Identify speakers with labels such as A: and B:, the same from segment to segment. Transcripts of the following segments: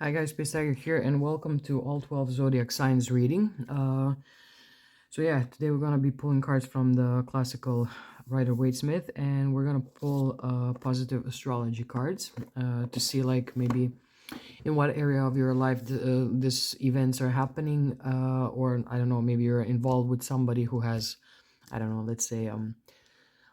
A: Hi guys, Pisces here and welcome to all 12 Zodiac Signs reading. So yeah, today we're going to be pulling cards from the classical Rider-Waite-Smith, and we're going to pull positive astrology cards to see like maybe in what area of your life this events are happening, or I don't know, maybe you're involved with somebody who has, I don't know, let's say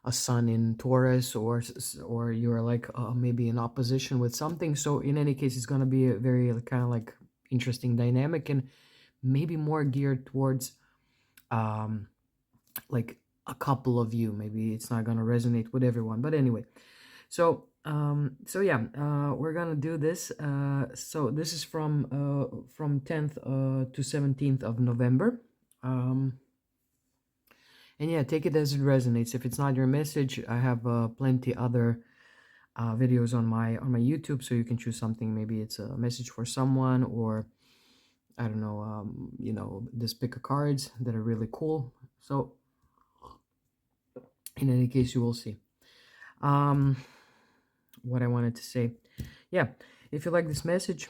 A: a sun in Taurus, or you're like maybe in opposition with something. So in any case, it's going to be a very kind of like interesting dynamic, and maybe more geared towards um like a couple of you. Maybe it's not going to resonate with everyone, but anyway. So yeah, we're gonna do this. So this is from 10th to 17th of November. And yeah, take it as it resonates. If it's not your message, I have plenty other videos on my YouTube, so you can choose something. Maybe it's a message for someone, or I don't know, this pick of cards that are really cool. So in any case, you will see. What I wanted to say, yeah, if you like this message,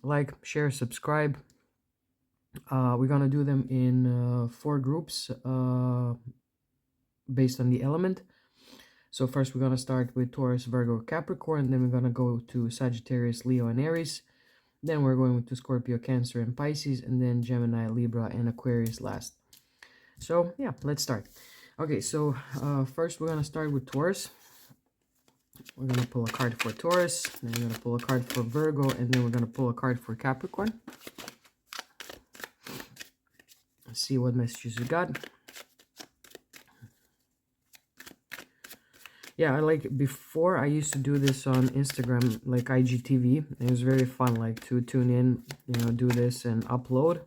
A: like, share, subscribe. We're gonna do them in 4 groups based on the element. So first we're going to start with Taurus, Virgo, Capricorn. Then we're going to go to Sagittarius, Leo, and Aries. Then we're going to Scorpio, Cancer, and Pisces. And then Gemini, Libra, and Aquarius last. So yeah, let's start. Okay, so first we're going to start with Taurus. We're going to pull a card for Taurus. Then we're going to pull a card for Virgo. And then we're going to pull a card for Capricorn. Let's see what messages we got. Yeah, I like, before I used to do this on Instagram, like IGTV. It was very fun, like, to tune in, do this and upload.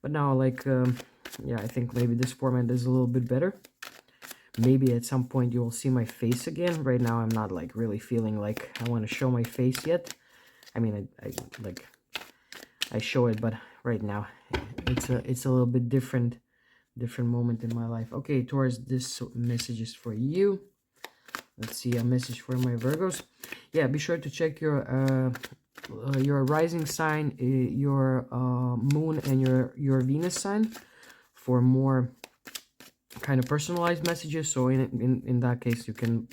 A: But now, like, yeah, I think maybe this format is a little bit better. Maybe at some point you will see my face again. Right now I'm not like really feeling like I want to show my face yet. I mean, I show it, but right now it's a little bit different moment in my life. Okay, Taurus, this message is for you. Let's see, a message for my Virgos. Yeah, be sure to check your rising sign, your moon, and your Venus sign for more kind of personalized messages. So in that case, you can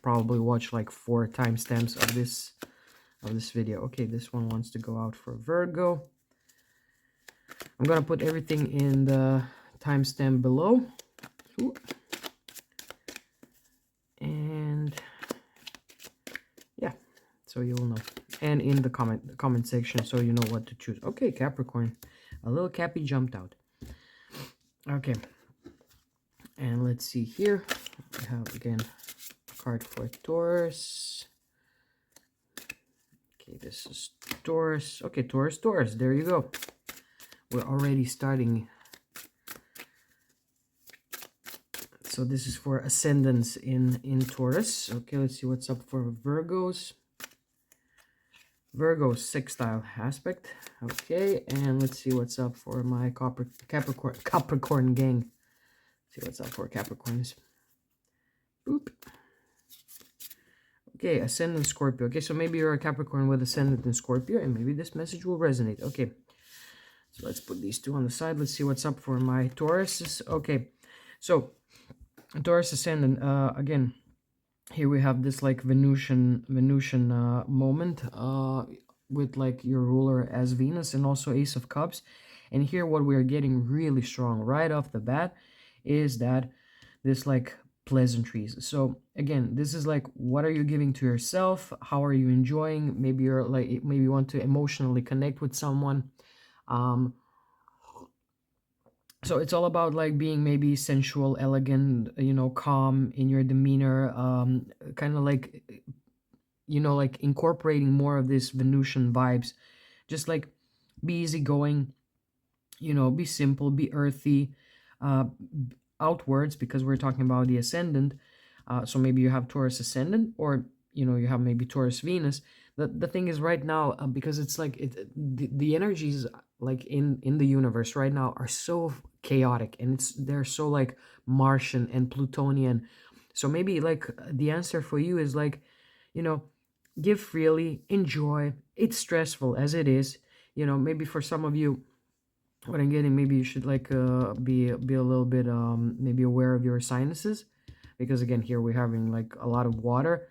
A: probably watch like 4 timestamps of this video. Okay, this one wants to go out for Virgo. I'm gonna put everything in the timestamp below. Ooh. And yeah, so you will know, and in the comment section, so you know what to choose. Okay, Capricorn, a little Cappy jumped out. Okay, and let's see here. We have again a card for Taurus. Okay, this is Taurus. Okay, Taurus, there you go. We're already starting. So this is for ascendants in Taurus. Okay, let's see what's up for Virgos. Virgo sextile aspect. Okay, and let's see what's up for my Capricorn gang. See what's up for Capricorns. Boop. Okay, ascendant Scorpio. Okay, so maybe you're a Capricorn with ascendant in Scorpio, and maybe this message will resonate. Okay, so let's put these 2 on the side. Let's see what's up for my Tauruses. Okay, so Taurus ascendant, again, here we have this like Venusian moment with like your ruler as Venus, and also Ace of Cups. And here what we are getting really strong right off the bat is that this like pleasantries. So again, this is like, what are you giving to yourself? How are you enjoying? Maybe you're like, maybe you want to emotionally connect with someone. So it's all about like being maybe sensual, elegant, calm in your demeanor, kind of like, like incorporating more of this Venusian vibes. Just like be easygoing, be simple, be earthy, outwards, because we're talking about the ascendant. So maybe you have Taurus ascendant, or you have maybe Taurus Venus. The thing is right now, because it's like the energies like in the universe right now are so chaotic, and they're so like Martian and Plutonian. So maybe like the answer for you is like, give freely, enjoy. It's stressful as it is. You know, maybe for some of you, what I'm getting, maybe you should like be a little bit maybe aware of your sinuses, because again here we're having like a lot of water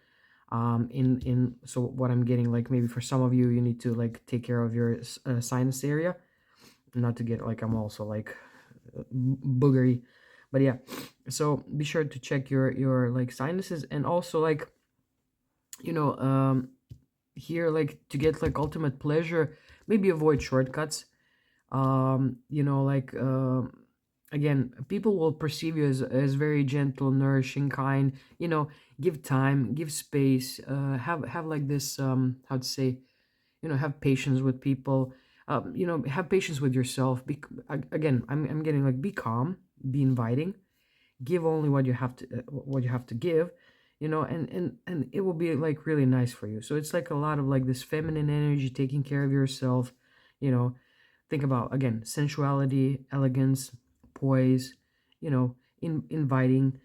A: in so what I'm getting, like maybe for some of you, you need to like take care of your sinus area, not to get like I'm also like boogery, but yeah, so be sure to check your like sinuses. And also like, you know, here, like to get like ultimate pleasure, maybe avoid shortcuts. You know, like again, people will perceive you as very gentle, nourishing, kind. You know, give time, give space, have like this how to say, you know, have patience with people. You know, have patience with yourself. Again, I'm getting like, be calm, be inviting, give only what you have to give, you know, and it will be like really nice for you. So it's like a lot of like this feminine energy, taking care of yourself, you know. Think about, again, sensuality, elegance, poise, you know, inviting,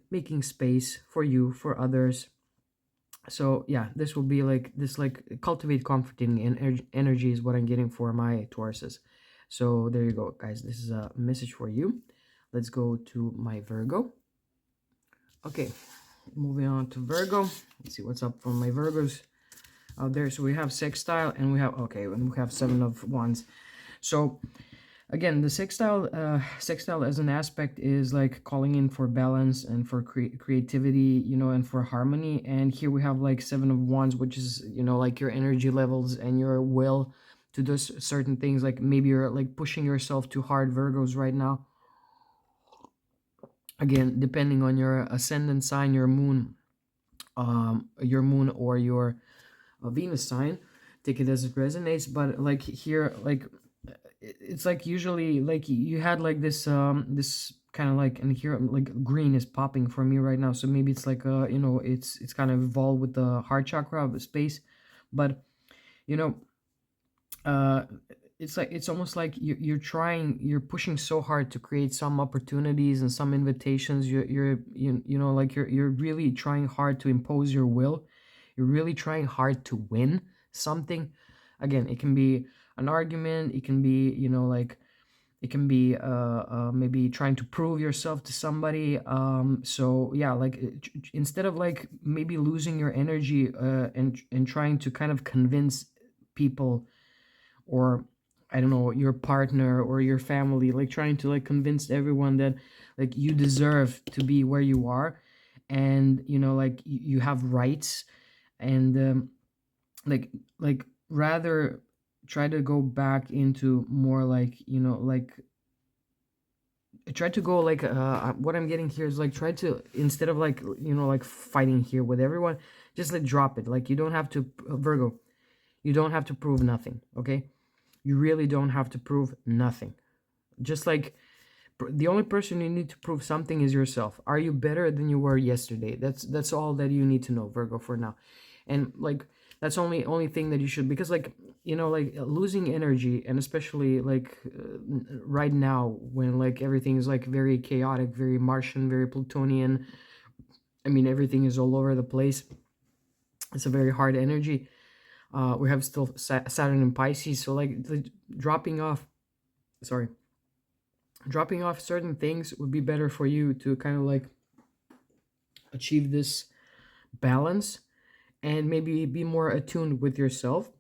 A: making space for you, for others. So yeah, this will be like this, like cultivate comforting and energy is what I'm getting for my Tauruses. So there you go, guys. This is a message for you. Let's go to my Virgo. Okay, moving on to Virgo. Let's see what's up for my Virgos out there. So we have sextile, and we have, okay, and we have Seven of Wands. So again, the sextile as an aspect is like calling in for balance and for creativity, you know, and for harmony. And here we have like Seven of Wands, which is, you know, like your energy levels and your will to do certain things. Like maybe you're like pushing yourself too hard, Virgos, right now. Again, depending on your ascendant sign, your moon or your Venus sign, take it as it resonates. But like here, like it's like usually like you had like this kind of like, and here like green is popping for me right now. So maybe it's like you know, it's kind of involved with the heart chakra of the space. But you know, uh it's like, it's almost like you're pushing so hard to create some opportunities and some invitations. You know, like you're really trying hard to impose your will. You're really trying hard to win something. Again, it can be an argument, it can be, you know, like it can be maybe trying to prove yourself to somebody. So yeah, like instead of like maybe losing your energy and trying to kind of convince people, or I don't know, your partner or your family, like trying to like convince everyone that like you deserve to be where you are, and you know, like you have rights. And like like rather try to go back into more like, you know, like try to go like what I'm getting here is like, try to, instead of like, you know, like fighting here with everyone, just like drop it. Like you don't have to, Virgo, you don't have to prove nothing, okay? You really don't have to prove nothing. Just like the only person you need to prove something is yourself. Are you better than you were yesterday? That's all that you need to know, Virgo, for now. And like that's only thing that you should, because like, you know, like losing energy, and especially like right now when like everything is like very chaotic, very Martian, very Plutonian. I mean, everything is all over the place. It's a very hard energy. We have still Saturn in Pisces, so like dropping off, sorry, dropping off certain things would be better for you to kind of like achieve this balance, and maybe be more attuned with yourself.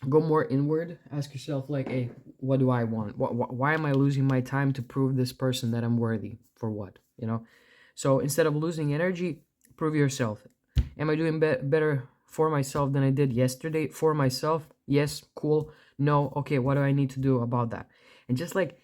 A: Go more inward. Ask yourself like, hey, what do I want? Why am I losing my time to prove this person that I'm worthy? For what, you know? So instead of losing energy, prove yourself. Am I doing better for myself than I did yesterday? For myself, yes, cool. No, okay, what do I need to do about that? And just like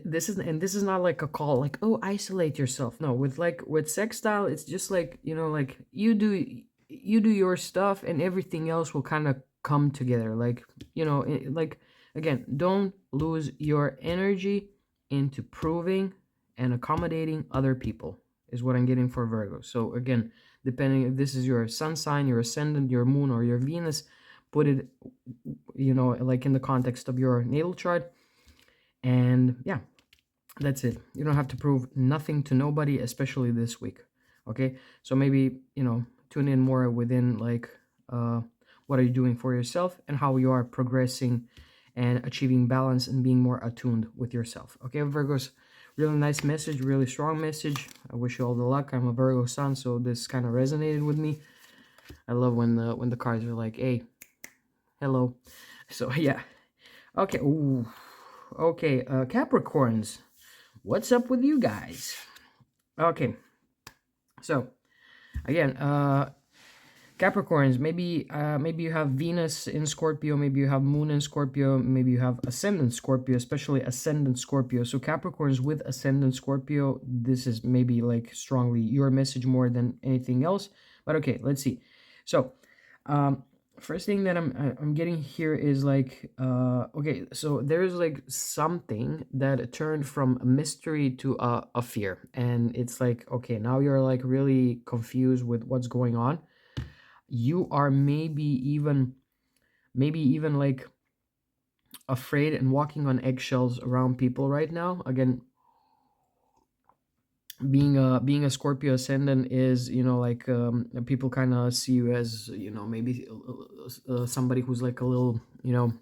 A: this is not like a call like, oh, isolate yourself. No, with sextile, it's just like, you know, like you do your stuff, and everything else will kind of come together. Like, you know, like again, don't lose your energy into proving and accommodating other people, is what I'm getting for Virgo. So again, depending if this is your sun sign, your ascendant, your moon, or your Venus, put it, you know, like in the context of your natal chart. And yeah, that's it. You don't have to prove nothing to nobody, especially this week. Okay, so maybe, you know, tune in more within like what are you doing for yourself and how you are progressing and achieving balance and being more attuned with yourself. Okay, Virgos, really nice message, really strong message. I wish you all the luck. I'm a Virgo sun, so this kind of resonated with me. I love when the cards are like, hey, hello. So yeah. Okay. Ooh. Okay, Capricorns, what's up with you guys? Okay, so again, Capricorns, maybe you have Venus in Scorpio, maybe you have Moon in Scorpio, maybe you have Ascendant Scorpio, especially Ascendant Scorpio. So Capricorns with Ascendant Scorpio, this is maybe like strongly your message more than anything else. But okay, let's see. So, first thing that I'm getting here is like, okay, so there's like something that turned from a mystery to a fear, and it's like, okay, now you're like really confused with what's going on. You are maybe even like afraid and walking on eggshells around people right now. Again, being a Scorpio ascendant is, you know, like people kind of see you as, you know, maybe somebody who's like a little, you know,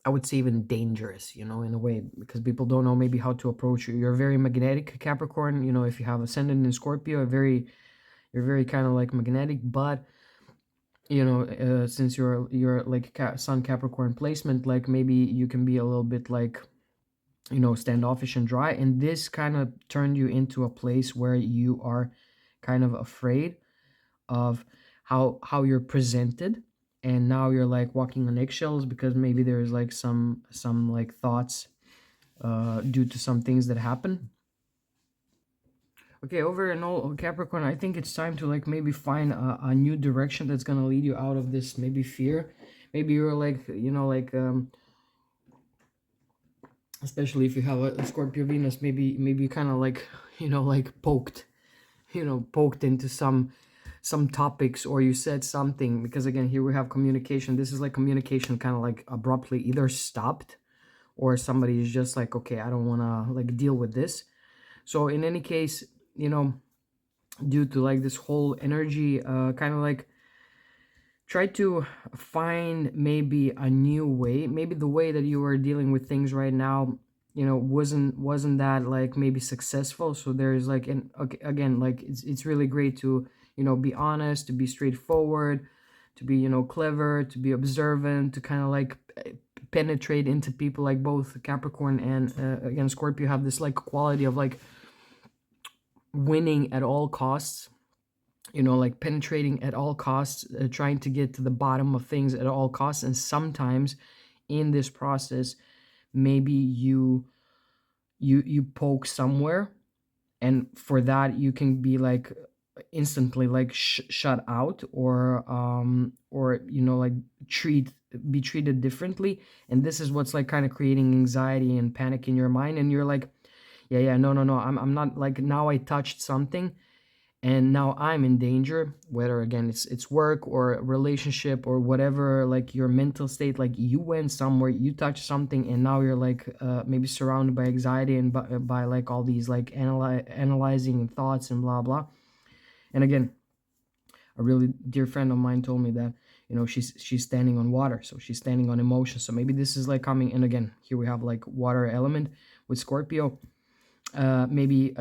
A: I would say even dangerous, you know, in a way, because people don't know maybe how to approach you. You're very magnetic, Capricorn. You know, if you have ascendant in Scorpio, you're very kind of like magnetic, but you know, since you're like Sun Capricorn placement, like maybe you can be a little bit like, you know, standoffish and dry, and this kind of turned you into a place where you are kind of afraid of how you're presented, and now you're like walking on eggshells because maybe there's like some like thoughts due to some things that happen. Okay, over in all Capricorn, I think it's time to like maybe find a new direction that's gonna lead you out of this maybe fear. Maybe you're like, you know, like especially if you have a Scorpio Venus, maybe you kind of like, you know, like poked into some topics, or you said something, because again, here we have communication. This is like communication kind of like abruptly either stopped, or somebody is just like, okay, I don't want to like deal with this. So in any case, you know, due to like this whole energy, kind of like try to find maybe a new way. Maybe the way that you are dealing with things right now, you know, wasn't that like maybe successful. So there's like, and again, like it's really great to, you know, be honest, to be straightforward, to be, you know, clever, to be observant, to kind of like penetrate into people. Like both Capricorn and again Scorpio have this like quality of like winning at all costs, you know, like penetrating at all costs, trying to get to the bottom of things at all costs. And sometimes in this process, maybe you poke somewhere, and for that you can be like instantly like shut out, or you know, like be treated differently. And this is what's like kind of creating anxiety and panic in your mind, and you're like, yeah, no, I'm not, like, now I touched something and now I'm in danger, whether again it's work or a relationship or whatever, like your mental state, like you went somewhere, you touched something, and now you're like maybe surrounded by anxiety and by like all these like analyzing thoughts and blah blah. And again, a really dear friend of mine told me that, you know, she's standing on water, so she's standing on emotion. So maybe this is like coming, and again, here we have like water element with Scorpio. Maybe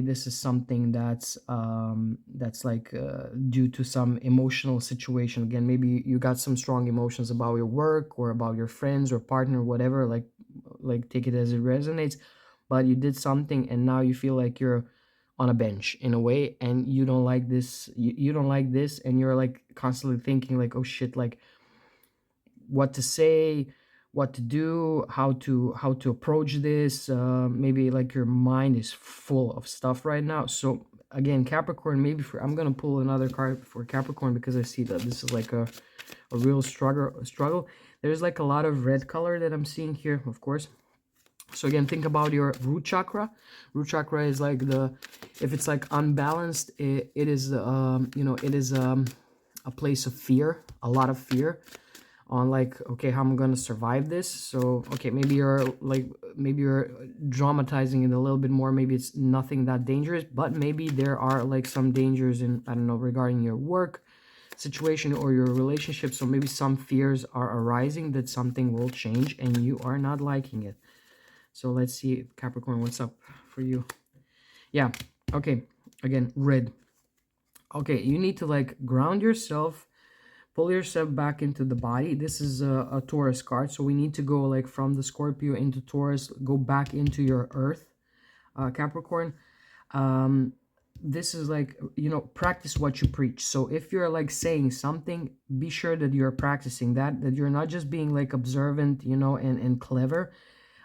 A: this is something that's like due to some emotional situation. Again, maybe you got some strong emotions about your work or about your friends or partner, whatever, like take it as it resonates. But you did something and now you feel like you're on a bench in a way, and you don't like this, you don't like this, and you're like constantly thinking like, oh shit, like what to say, what to do, how to approach this. Maybe like your mind is full of stuff right now. So again, Capricorn, maybe I'm gonna pull another card for Capricorn, because I see that this is like a real struggle. There's like a lot of red color that I'm seeing here, of course. So again, think about your root chakra. Root chakra is like if it's like unbalanced, it is you know, it is a place of fear, a lot of fear. on like, okay, how I'm gonna survive this. So okay, maybe you're dramatizing it a little bit more. Maybe it's nothing that dangerous, but maybe there are like some dangers in, I don't know, regarding your work situation or your relationship. So maybe some fears are arising that something will change and you are not liking it. So let's see, Capricorn, what's up for you? Yeah, okay, again, red. Okay, you need to like ground yourself, pull yourself back into the body. This is a Taurus card, so we need to go like from the Scorpio into Taurus, go back into your earth, Capricorn. This is like, you know, practice what you preach. So if you're like saying something, be sure that you're practicing that you're not just being like observant, you know, and clever,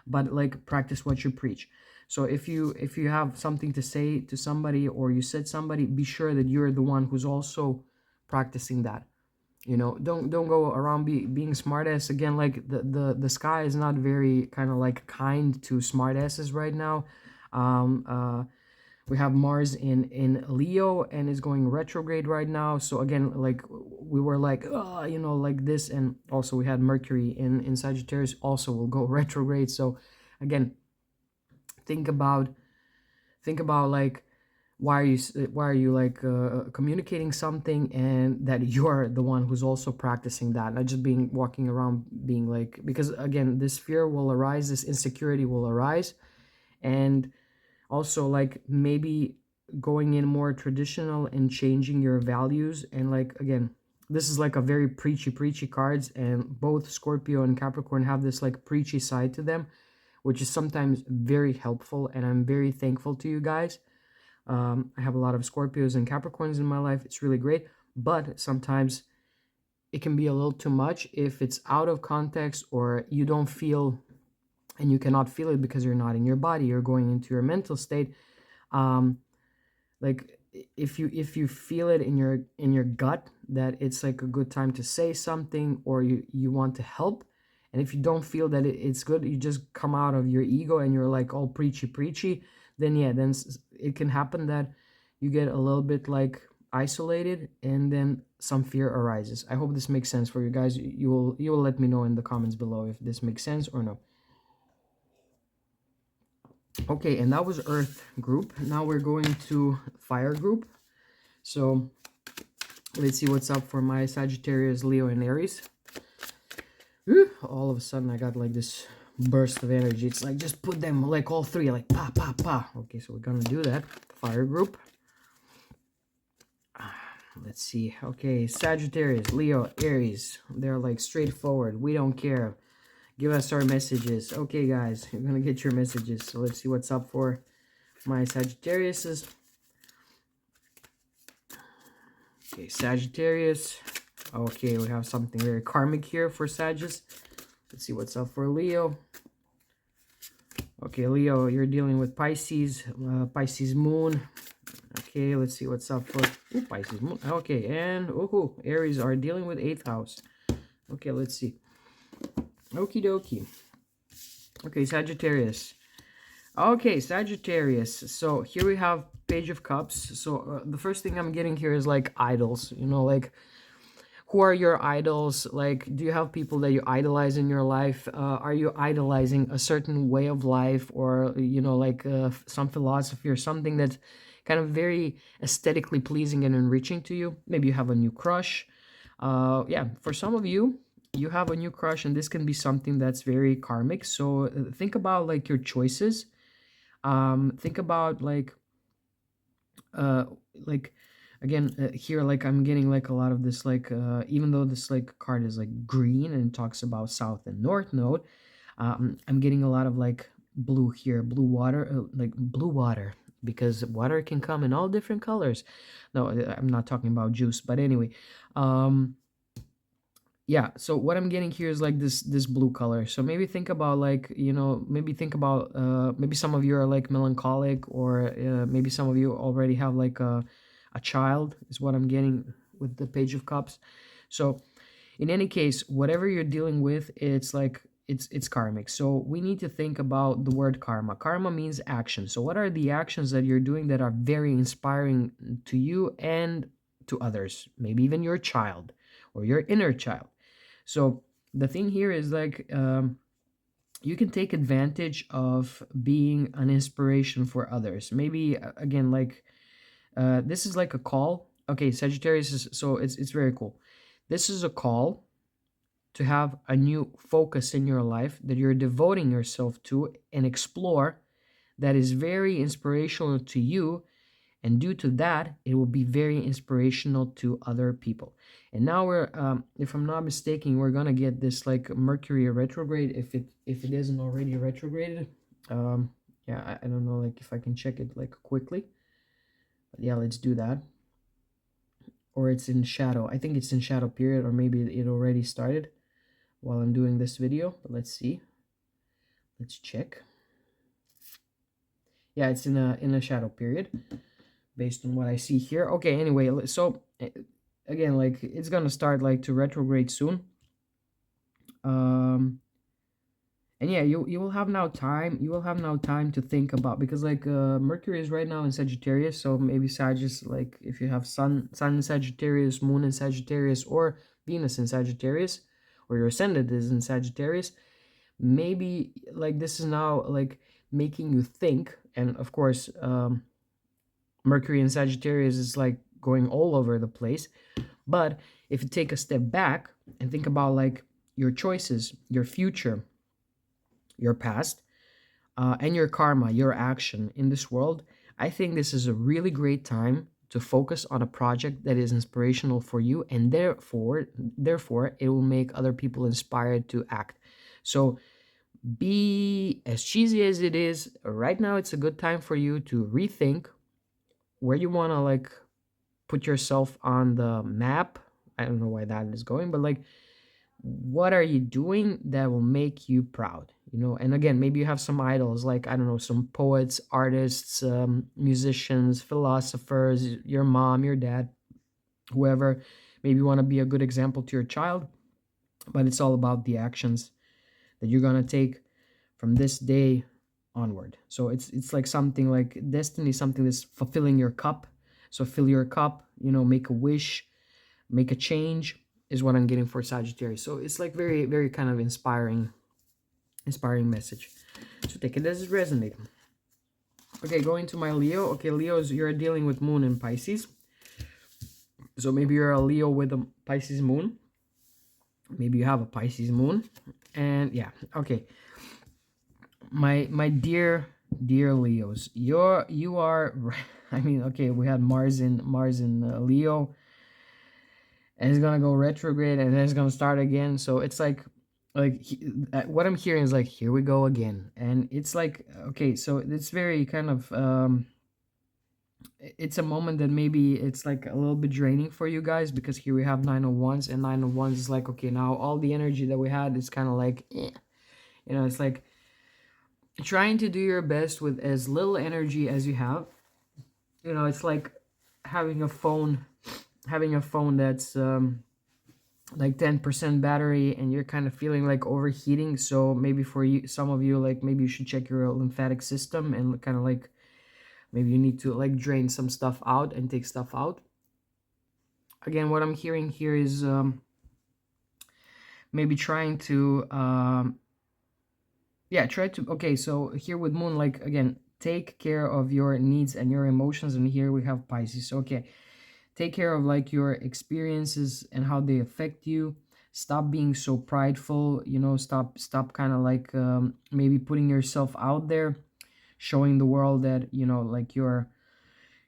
A: but like practice what you preach. So if you have something to say to somebody, or you said somebody, be sure that you're the one who's also practicing that. You know, don't go around being smartass. Again, like the sky is not very kind of like kind to smartasses right now. We have Mars in Leo and is going retrograde right now. So again, like we were like, you know, like this. And also we had Mercury in Sagittarius also will go retrograde. So again, think about like, why are you like communicating something, and that you're the one who's also practicing that, not just being walking around being like, because again, this fear will arise, this insecurity will arise. And also like maybe going in more traditional and changing your values. And like, again, this is like a very preachy cards, and both Scorpio and Capricorn have this like preachy side to them, which is sometimes very helpful, and I'm very thankful to you guys. I have a lot of Scorpios and Capricorns in my life. It's really great, but sometimes it can be a little too much if it's out of context, or you don't feel, and you cannot feel it because you're not in your body, you're going into your mental state. Like if you feel it in your gut that it's like a good time to say something, or you want to help, and if you don't feel that it's good, you just come out of your ego and you're like all preachy, then yeah, then it can happen that you get a little bit like isolated, and then some fear arises. I hope this makes sense for you guys. You will let me know in the comments below if this makes sense or no. Okay, and that was Earth group. Now we're going to Fire group. So let's see what's up for my Sagittarius, Leo, and Aries. All of a sudden I got like this burst of energy. It's like, just put them like all three, like pa pa pa. Okay, so we're gonna do that. Fire group. Let's see. Okay, Sagittarius, Leo, Aries. They're like straightforward. We don't care. Give us our messages. Okay, guys, you're gonna get your messages. So let's see what's up for my Sagittariuses. Okay, Sagittarius. Okay, we have something very karmic here for Sagittarius. Let's see what's up for Leo. Okay, Leo, you're dealing with Pisces, Pisces moon. Okay, let's see what's up for Pisces moon. Okay, and Aries are dealing with 8th house. Okay, let's see. Okie dokie. Okay, Sagittarius. Okay, Sagittarius. So here we have Page of Cups. So the first thing I'm getting here is like idols. You know, like, who are your idols? Like, do you have people that you idolize in your life? Are you idolizing a certain way of life, or, you know, like some philosophy or something that's kind of very aesthetically pleasing and enriching to you? Maybe you have a new crush. Yeah, for some of you, you have a new crush, and this can be something that's very karmic. So think about like your choices. Think about uh like again, here, like I'm getting like a lot of this, like even though this like card is like green and talks about south and north node, I'm getting a lot of like blue here, blue water, like blue water, because water can come in all different colors. No, I'm not talking about juice, but anyway, yeah, so what I'm getting here is like this blue color. So maybe think about like, you know, maybe think about maybe some of you are like melancholic, or maybe some of you already have like a child, is what I'm getting with the Page of Cups. So in any case, whatever you're dealing with, it's like it's karmic. So we need to think about the word karma. Karma means action. So what are the actions that you're doing that are very inspiring to you and to others, maybe even your child or your inner child? So the thing here is like, you can take advantage of being an inspiration for others. Maybe again, like, this is like a call. Okay, Sagittarius is, so it's very cool. This is a call to have a new focus in your life that you're devoting yourself to and explore, that is very inspirational to you, and due to that it will be very inspirational to other people. And now we're, if I'm not mistaken, we're gonna get this like Mercury retrograde, if it isn't already retrograded. Yeah, I don't know, like if I can check it like quickly, but yeah, let's do that. Or it's in shadow. I think it's in shadow period, or maybe it already started while I'm doing this video, but let's see. Let's check. Yeah, it's in a shadow period based on what I see here. Okay, anyway, so again, like it's gonna start like to retrograde soon. And yeah, you will have now time. You will have now time to think about, because like Mercury is right now in Sagittarius, so maybe Sagittarius, like if you have Sun in Sagittarius, Moon in Sagittarius, or Venus in Sagittarius, or your ascendant is in Sagittarius, maybe like this is now like making you think. And of course, Mercury in Sagittarius is like going all over the place. But if you take a step back and think about like your choices, your future, your past, and your karma, your action in this world, I think this is a really great time to focus on a project that is inspirational for you, and therefore it will make other people inspired to act. So be, as cheesy as it is, right now it's a good time for you to rethink where you want to like put yourself on the map. I don't know why that is going, but like, what are you doing that will make you proud, and again, maybe you have some idols, like, I don't know, some poets, artists, musicians, philosophers, your mom, your dad, whoever. Maybe you want to be a good example to your child, but it's all about the actions that you're going to take from this day onward. So it's like something like destiny, something that's fulfilling your cup. So fill your cup, make a wish, make a change, is what I'm getting for Sagittarius. So it's like very, very kind of inspiring message. So take it as it resonates. Okay, going to my Leo. Okay, Leo's, you're dealing with Moon in Pisces. So maybe you're a Leo with a Pisces Moon. Maybe you have a Pisces Moon. And yeah, okay. My dear Leos, you are I mean, okay, we had Mars in Leo, and it's gonna go retrograde, and then it's gonna start again. So it's like what I'm hearing is like, here we go again. And it's like, okay, so it's very kind of it's a moment that maybe it's like a little bit draining for you guys, because here we have 9 of Wands, and 9 of Wands is like, okay, now all the energy that we had is kind of like, it's like trying to do your best with as little energy as you have. It's like having a phone that's like 10% battery, and you're kind of feeling like overheating. So maybe for you, some of you, like maybe you should check your lymphatic system, and kind of like maybe you need to like drain some stuff out and take stuff out. Again, what I'm hearing here is maybe trying to try to, okay, so here with Moon, like, again, take care of your needs and your emotions. And here we have Pisces. Okay, take care of like your experiences and how they affect you. Stop being so prideful, stop kind of like maybe putting yourself out there, showing the world that like you're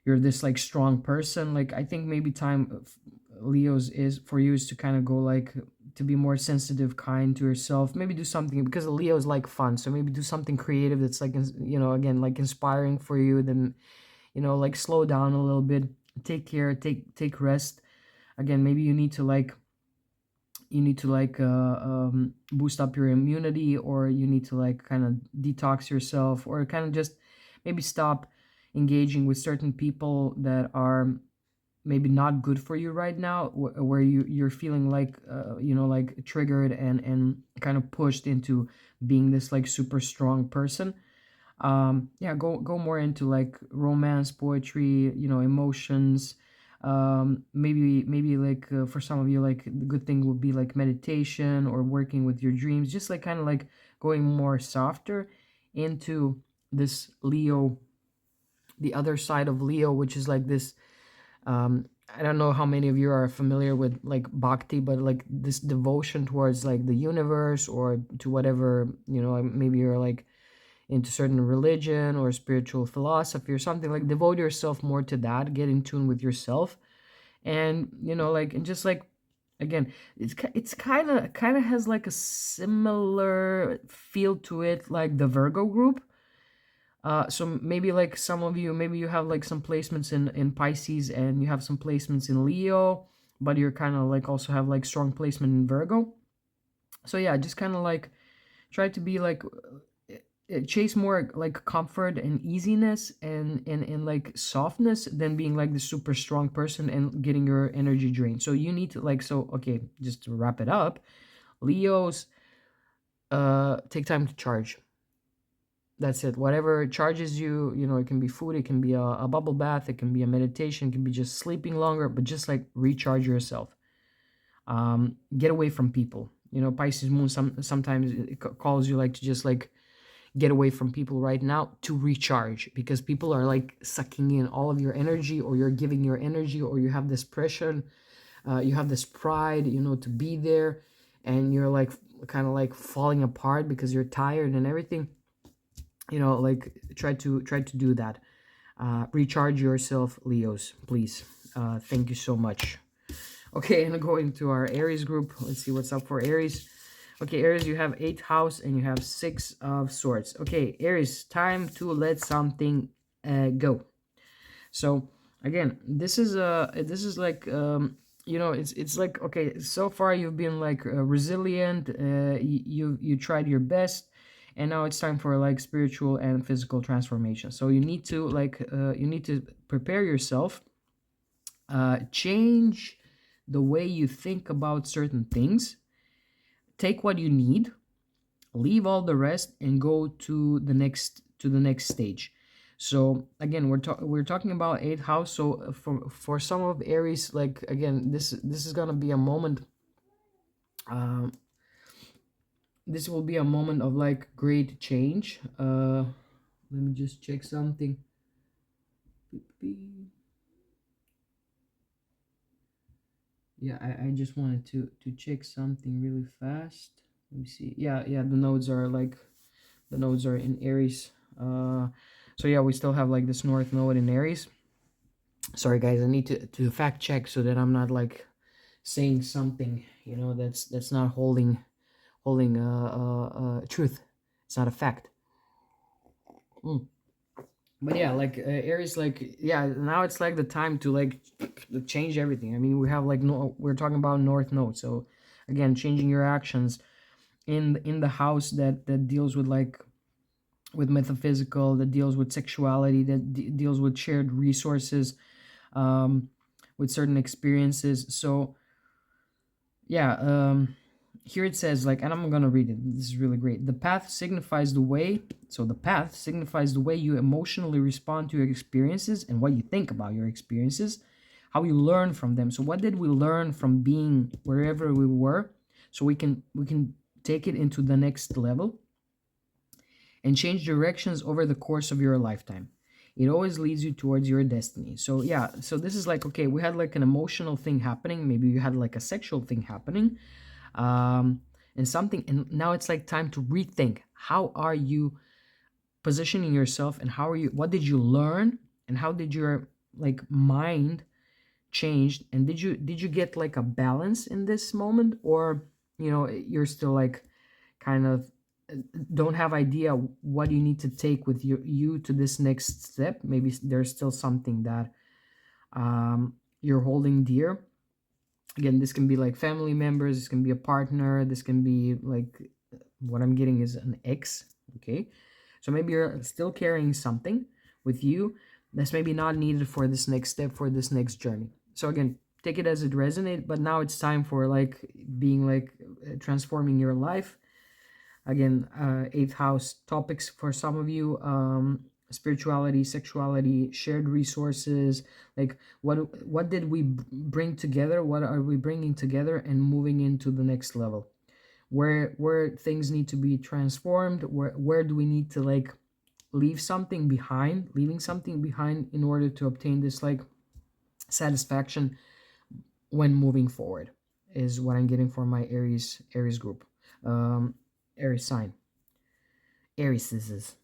A: this like strong person. Like, I think maybe time of Leo's is for you is to kind of go like to be more sensitive, kind to yourself. Maybe do something, because Leo's like fun, so maybe do something creative that's like, again, like inspiring for you. Then like slow down a little bit, take care, take rest. Again, maybe you need to like boost up your immunity, or you need to like kind of detox yourself, or kind of just maybe stop engaging with certain people that are maybe not good for you right now, where you're feeling like like triggered and kind of pushed into being this like super strong person. Yeah, go more into like romance, poetry, emotions, Maybe like for some of you, like the good thing would be like meditation or working with your dreams, just like kind of like going more softer into this Leo, the other side of Leo, which is like this. I don't know how many of you are familiar with like bhakti, but like this devotion towards like the universe or to whatever, you know, maybe you're like into certain religion or spiritual philosophy or something. Like devote yourself more to that, get in tune with yourself, and you know, like, and just like, again, it's kind of has like a similar feel to it like the Virgo group. So maybe like some of you, maybe you have like some placements in Pisces and you have some placements in Leo, but you're kind of like also have like strong placement in Virgo. So yeah, just kind of like try to be like chase more like comfort and easiness and like softness than being like the super strong person and getting your energy drained. So you need to like, so okay, just to wrap it up, Leos, take time to charge. That's it. Whatever charges you, you know, it can be food, it can be a bubble bath, it can be a meditation, it can be just sleeping longer, but just like recharge yourself. Get away from people. You know, Pisces moon sometimes it calls you like to just like get away from people right now to recharge, because people are like sucking in all of your energy, or you're giving your energy, or you have this pressure, you have this pride, you know, to be there, and you're like kind of like falling apart because you're tired and everything. You know, like try to do that. Recharge yourself, Leos, please. Thank you so much. Okay, and going to our Aries group. Let's see what's up for Aries. Okay, Aries, you have 8th house and you have 6 of swords. Okay, Aries, time to let something go. So again, this is like you know, it's like, okay, so far you've been like resilient, you tried your best, and now it's time for like spiritual and physical transformation. So you need to like you need to prepare yourself, change the way you think about certain things, take what you need, leave all the rest, and go to the next stage. So again, we're talking about 8th house. So for some of Aries, like again, this is gonna be a moment, um this will be a moment of like great change. Let me just check something. Yeah, I just wanted to check something really fast. Let me see. Yeah, the nodes are like, the nodes are in Aries. So yeah, we still have like this north node in Aries. Sorry guys, I need to fact check so that I'm not like saying something, you know, that's not holding truth. It's not a fact. But yeah, like Aries, like, yeah, now it's like the time to like change everything. I mean, we have like, no, we're talking about north node. So again, changing your actions in the house that deals with like with metaphysical, that deals with sexuality, that deals with shared resources, um, with certain experiences. So yeah, here it says like, and I'm gonna read it. This is really great. The path signifies the way. So the path signifies the way you emotionally respond to your experiences and what you think about your experiences, how you learn from them. So what did we learn from being wherever we were, so we can take it into the next level and change directions over the course of your lifetime. It always leads you towards your destiny. So yeah, so this is like, okay, we had like an emotional thing happening, maybe you had like a sexual thing happening, and something, and now it's like time to rethink, how are you positioning yourself, and how are you, what did you learn, and how did your like mind changed, and did you get like a balance in this moment, or you know, you're still like kind of don't have idea what you need to take with you to this next step. Maybe there's still something that you're holding dear. Again, this can be like family members, this can be a partner, this can be like, what I'm getting is an ex. Okay, so maybe you're still carrying something with you that's maybe not needed for this next step, for this next journey. So again, take it as it resonates, but now it's time for like being like transforming your life. Again, 8th house topics for some of you. spirituality, sexuality, shared resources, like what did we bring together, what are we bringing together and moving into the next level, where things need to be transformed, where do we need to like leaving something behind in order to obtain this like satisfaction when moving forward, is what I'm getting for my Aries group, Aries sign. Aries, this is.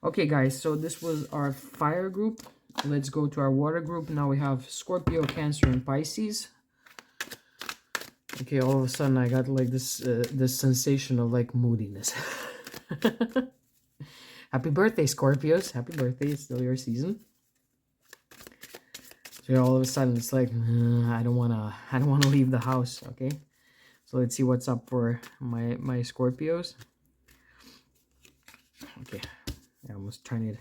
A: Okay, guys, so this was our fire group. Let's go to our water group. Now we have Scorpio, Cancer, and Pisces. Okay, all of a sudden I got like this sensation of like moodiness. Happy birthday, Scorpios. Happy birthday. It's still your season. So all of a sudden it's like I don't wanna leave the house. Okay, so let's see what's up for my Scorpios. Okay, I almost turned it.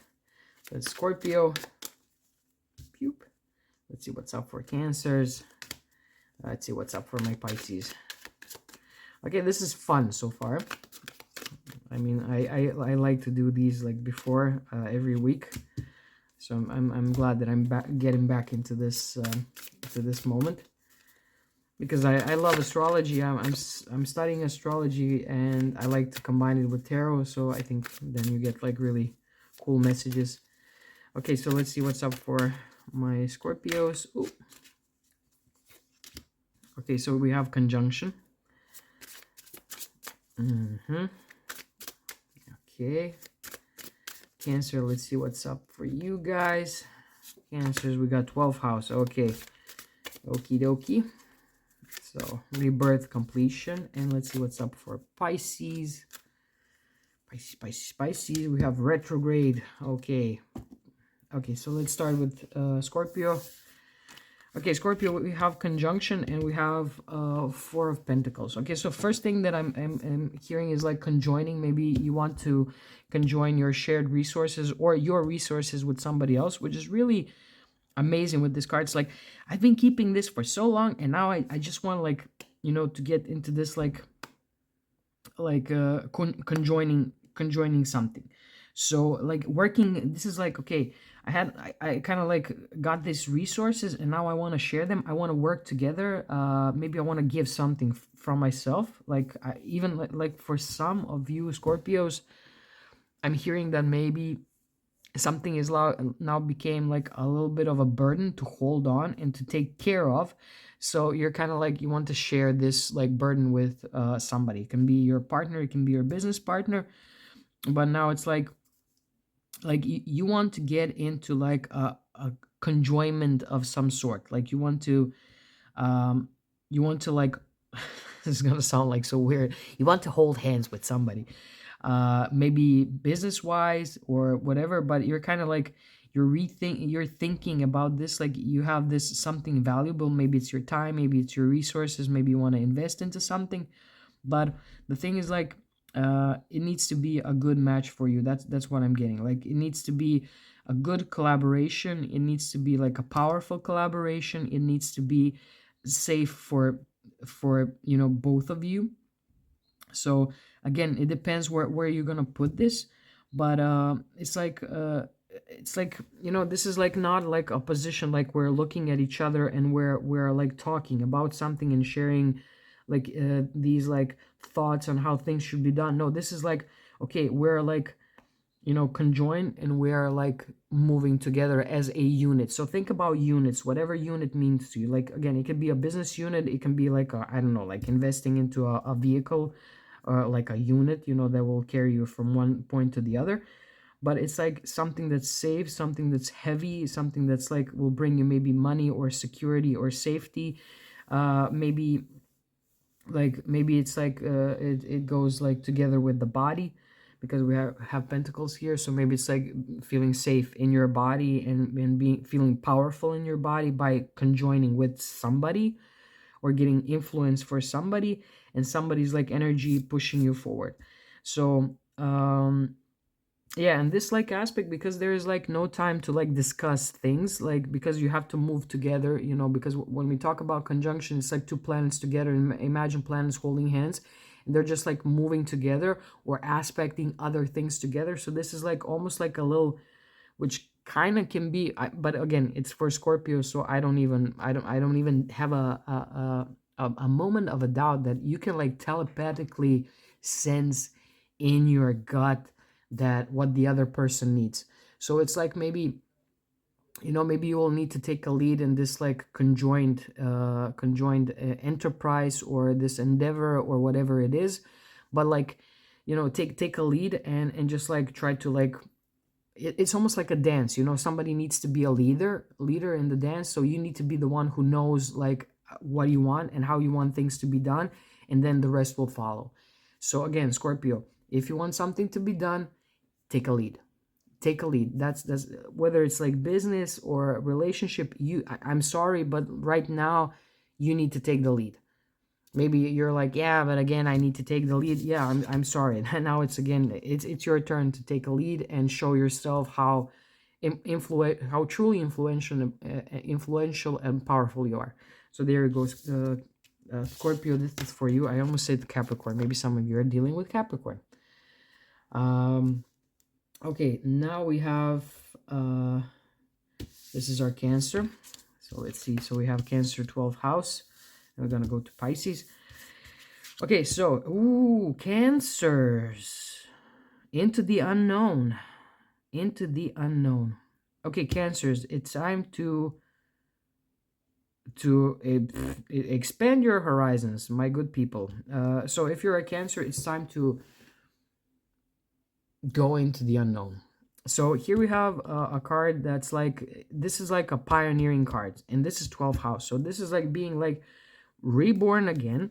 A: That's Scorpio. Pew. Let's see what's up for Cancers. Let's see what's up for my Pisces. Okay, this is fun so far. I mean, I like to do these like before every week, so I'm glad that I'm getting back into this moment, because I love astrology. I'm studying astrology and I like to combine it with tarot. So I think then you get like really cool messages. Okay, so let's see what's up for my Scorpios. Ooh. Okay, so we have conjunction. Okay. Cancer, let's see what's up for you guys. Cancers, we got 12th house. Okay. Okie dokie. So, rebirth, completion. And let's see what's up for Pisces. Pisces. We have retrograde. Okay. Okay, so let's start with Scorpio. Okay, Scorpio, we have conjunction and we have 4 of Pentacles. Okay, so first thing that I'm hearing is like conjoining. Maybe you want to conjoin your shared resources or your resources with somebody else, which is really amazing with this card. It's like, I've been keeping this for so long and now I just want like, you know, to get into this like conjoining something. So like working, this is like, okay, I kind of like got these resources and now I want to share them. I want to work together. Maybe I want to give something from myself. Like even like for some of you Scorpios, I'm hearing that maybe something is now became like a little bit of a burden to hold on and to take care of. So you're kind of like, you want to share this like burden with somebody. It can be your partner, it can be your business partner, but now it's like you want to get into like a conjoinment of some sort. Like you want to like this is gonna sound like so weird. You want to hold hands with somebody, maybe business wise or whatever, but you're kind of like you're thinking about this, like you have this something valuable. Maybe it's your time, maybe it's your resources, maybe you want to invest into something. But the thing is like, it needs to be a good match for you. That's what I'm getting. Like it needs to be a good collaboration. It needs to be like a powerful collaboration. It needs to be safe for you know, both of you. So again, it depends where you're gonna put this, but it's like you know, this is like not like a position like we're looking at each other and we're like talking about something and sharing like these like thoughts on how things should be done. No, this is like, okay, we're like, you know, conjoined and we are like moving together as a unit. So think about units, whatever unit means to you. Like again, it could be a business unit, it can be like I don't know, like investing into a vehicle or like a unit, you know, that will carry you from one point to the other. But it's like something that's safe, something that's heavy, something that's like will bring you maybe money or security or safety. Maybe it's like it goes like together with the body, because we have pentacles here. So maybe it's like feeling safe in your body and feeling powerful in your body by conjoining with somebody or getting influence for somebody, and somebody's like energy pushing you forward. So yeah, and this like aspect, because there is like no time to like discuss things, like because you have to move together, you know, because when we talk about conjunction, it's like two planets together. Imagine planets holding hands and they're just like moving together or aspecting other things together. So this is like almost like a little which kind of can be, but again, it's for Scorpio, so I don't even have a moment of a doubt that you can like telepathically sense in your gut that what the other person needs. So it's like maybe, maybe you will need to take a lead in this like conjoined enterprise or this endeavor or whatever it is. But like, take a lead and just like try to like, it's almost like a dance. Somebody needs to be a leader in the dance, so you need to be the one who knows like what you want and how you want things to be done, and then the rest will follow. So again, Scorpio, if you want something to be done, take a lead. That's whether it's like business or relationship. I'm sorry, but right now you need to take the lead. Maybe you're like, yeah, but again, I need to take the lead. Yeah, I'm sorry. Now it's your turn to take a lead and show yourself how how truly influential and powerful you are. So there it goes. Scorpio, this is for you. I almost said Capricorn. Maybe some of you are dealing with Capricorn. Okay, now we have this is our Cancer. So let's see. So we have Cancer 12th house. We're gonna go to Pisces. Okay, so Cancers, into the unknown. Okay, Cancers, it's time to expand your horizons, my good people. So if you're a Cancer, it's time to go into the unknown. So here we have a card that's like, this is like a pioneering card, and this is 12th house. So this is like being like reborn again,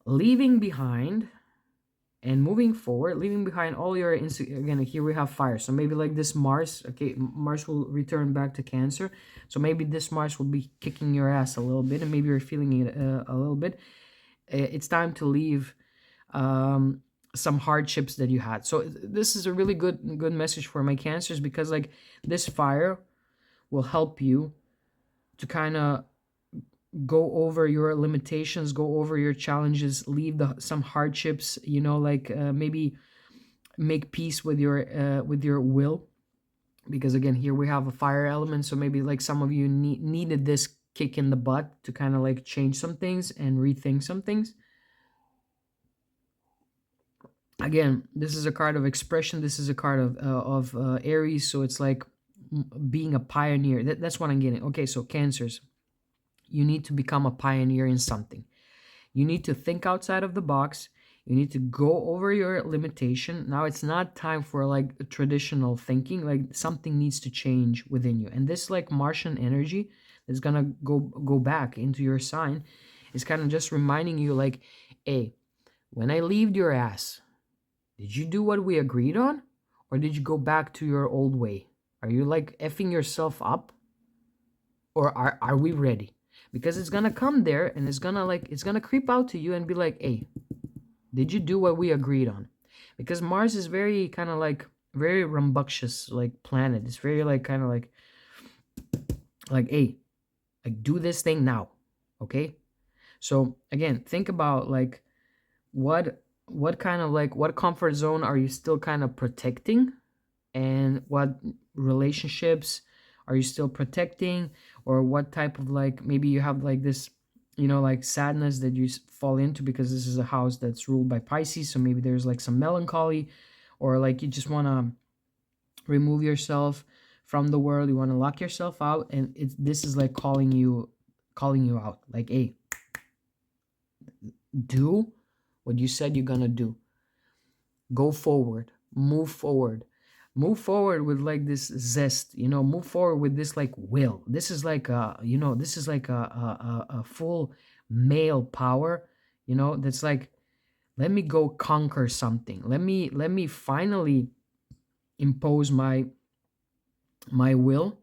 A: leaving behind and moving forward, leaving behind all your again, here we have fire. So maybe like this Mars, okay, Mars will return back to Cancer. So maybe this Mars will be kicking your ass a little bit, and maybe you're feeling it a little bit. It's time to leave some hardships that you had. So this is a really good message for my Cancers, because like this fire will help you to kind of go over your limitations, go over your challenges, leave some hardships, like maybe make peace with your will, because again, here we have a fire element. So maybe like some of you needed this kick in the butt to kind of like change some things and rethink some things. Again, this is a card of expression. This is a card of Aries. So it's like being a pioneer. That's what I'm getting. Okay, so Cancers, you need to become a pioneer in something. You need to think outside of the box. You need to go over your limitation. Now it's not time for like traditional thinking. Like something needs to change within you. And this like Martian energy is gonna go back into your sign. It's kind of just reminding you like, hey, when I leave your ass, did you do what we agreed on? Or did you go back to your old way? Are you like effing yourself up? Or are we ready? Because it's gonna come there and it's gonna creep out to you and be like, hey, did you do what we agreed on? Because Mars is very kind of like very rambunctious like planet. It's very like kind of like, hey, like do this thing now. Okay? So again, think about like what kind of like, what comfort zone are you still kind of protecting, and what relationships are you still protecting, or what type of like, maybe you have like this, like sadness that you fall into, because this is a house that's ruled by Pisces. So maybe there's like some melancholy, or like you just want to remove yourself from the world, you want to lock yourself out, and this is like calling you out, like, hey, do what you said you're gonna do. Go forward, move forward with like this zest, move forward with this like will. This is like a full male power, that's like, let me go conquer something. Let me finally impose my will,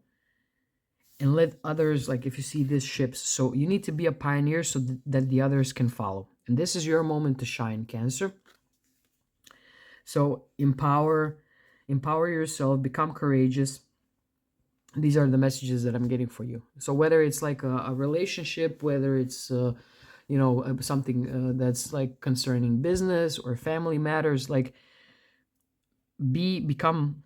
A: and let others, like if you see these ships, so you need to be a pioneer so that the others can follow. And this is your moment to shine, Cancer. So empower yourself, become courageous. These are the messages that I'm getting for you. So whether it's like a relationship, whether it's something that's like concerning business or family matters, like become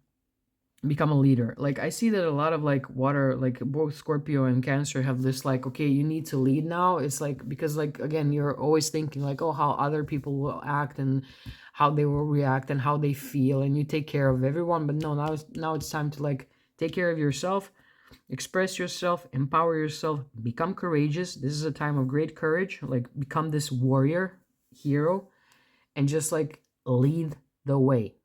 A: become a leader. Like I see that a lot of like water, like both Scorpio and Cancer have this like, okay, you need to lead now. It's like, because like, again, you're always thinking like, oh, how other people will act and how they will react and how they feel, and you take care of everyone. But no, now it's time to like take care of yourself, express yourself, empower yourself, become courageous. This is a time of great courage. Like become this warrior hero and just like lead the way,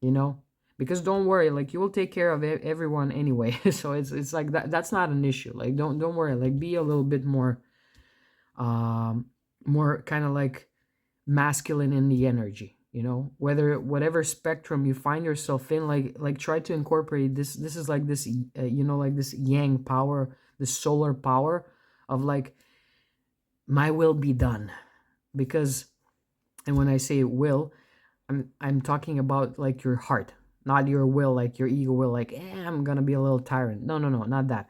A: you know, because don't worry, like you will take care of everyone anyway. So it's like that's not an issue. Like don't worry, like be a little bit um more kind of like masculine in the energy, you know, whatever spectrum you find yourself in, like try to incorporate this is like this you know, like this yang power, the solar power of like my will be done. Because, and when I say will, I'm talking about like your heart, not your will, like your ego will, like I'm gonna be a little tyrant. No, no, no, not that.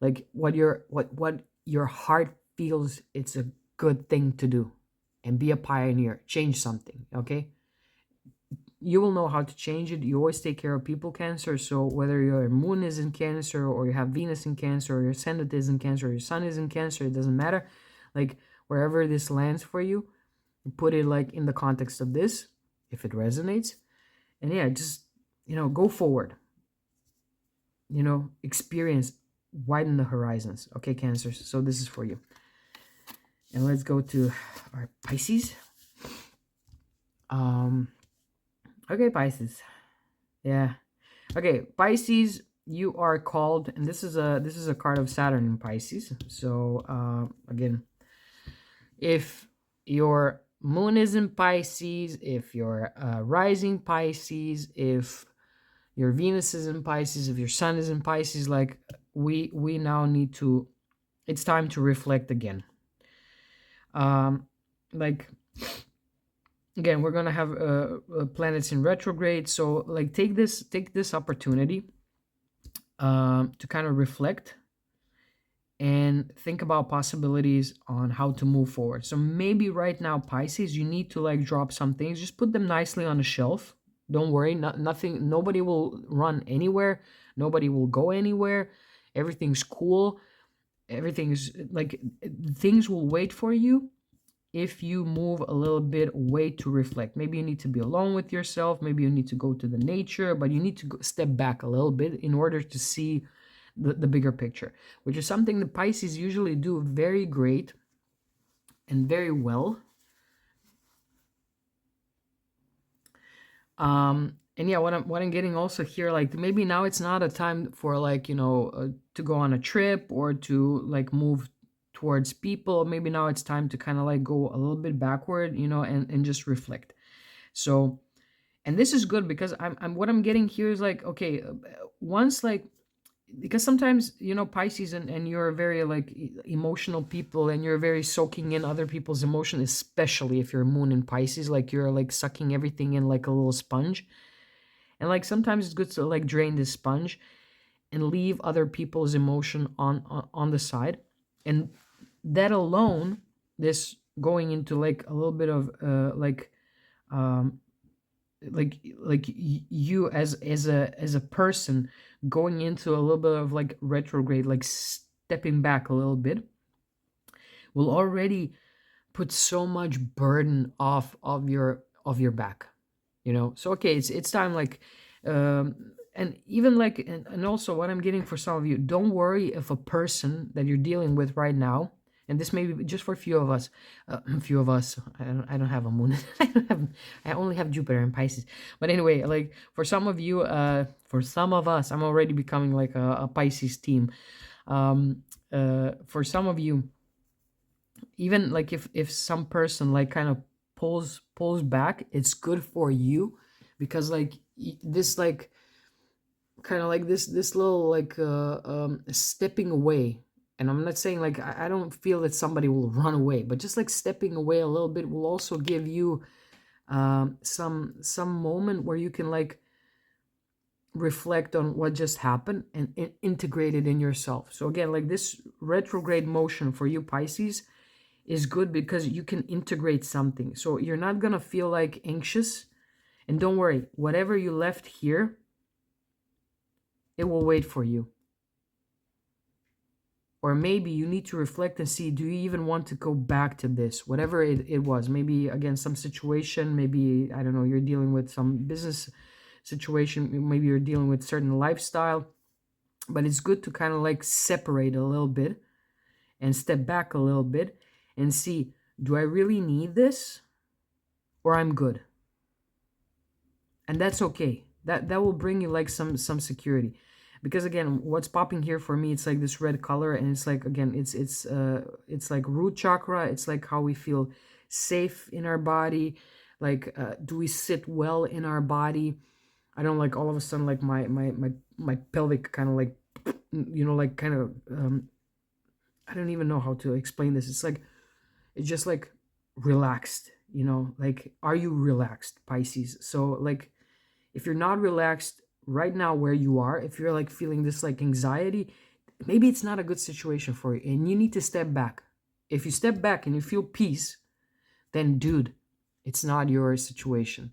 A: Like what your heart feels it's a good thing to do, and be a pioneer, change something. Okay, you will know how to change it. You always take care of people, Cancer. So whether your moon is in Cancer, or you have Venus in Cancer, or your ascendant is in Cancer, or your sun is in Cancer, it doesn't matter. Like wherever this lands for you, put it like in the context of this, if it resonates. And yeah, just, you know, go forward, you know, experience, widen the horizons. Okay, Cancer, so this is for you. And let's go to our Pisces. Okay, Pisces. Yeah. Okay, Pisces, you are called, and this is a card of Saturn in Pisces. So again, if your moon is in Pisces, if your rising Pisces, if your Venus is in Pisces, if your sun is in Pisces, like we now need to, it's time to reflect again. Like again, we're gonna have planets in retrograde, so like take this opportunity to kind of reflect and think about possibilities on how to move forward. So maybe right now, Pisces, you need to like drop some things, just put them nicely on a shelf. Don't worry, nothing, nobody will run anywhere, nobody will go anywhere, everything's cool, everything's like, things will wait for you if you move a little bit away to reflect. Maybe you need to be alone with yourself, maybe you need to go to the nature, but you need to step back a little bit in order to see the bigger picture, which is something the Pisces usually do very great and very well. And yeah, what I'm getting also here, like maybe now it's not a time for like, you know, to go on a trip or to like move towards people. Maybe now it's time to kind of like go a little bit backward, you know, and just reflect. So, and this is good because I'm what I'm getting here is like, okay, once like, because sometimes, you know, Pisces, and you're very like emotional people, and you're very soaking in other people's emotion, especially if you're moon in Pisces, like you're like sucking everything in like a little sponge. And like sometimes it's good to like drain this sponge and leave other people's emotion on the side. And that alone, this going into like a little bit of um you as a person going into a little bit of like retrograde, like stepping back a little bit, will already put so much burden off of your back, you know. So okay, it's time like and even like, and also what I'm getting for some of you, don't worry if a person that you're dealing with right now, and this may be just for a few of us, I don't have a moon. I only have Jupiter and Pisces. But anyway, like for some of you, for some of us, I'm already becoming like a Pisces team. For some of you, even like if some person like kind of pulls back, it's good for you, because like this like kind of like this little like stepping away. And I'm not saying like I don't feel that somebody will run away, but just like stepping away a little bit will also give you some moment where you can like reflect on what just happened and integrate it in yourself. So again, like this retrograde motion for you Pisces is good because you can integrate something. So you're not gonna feel like anxious. And don't worry, whatever you left here, it will wait for you. Or maybe you need to reflect and see, do you even want to go back to this, whatever it was? Maybe, again, some situation, maybe, I don't know, you're dealing with some business situation, maybe you're dealing with certain lifestyle, but it's good to kind of like separate a little bit and step back a little bit and see, do I really need this, or I'm good? And that's okay. That will bring you like some security. Because again, what's popping here for me, it's like this red color, and it's like, again, it's like root chakra. It's like how we feel safe in our body. Like, do we sit well in our body? I don't, like, all of a sudden, like my pelvic kind of like, like kind of, I don't even know how to explain this. It's like, it's just like relaxed, like, are you relaxed, Pisces? So like, if you're not relaxed right now where you are, if you're like feeling this like anxiety, maybe it's not a good situation for you and you need to step back. If you step back and you feel peace, then dude, it's not your situation.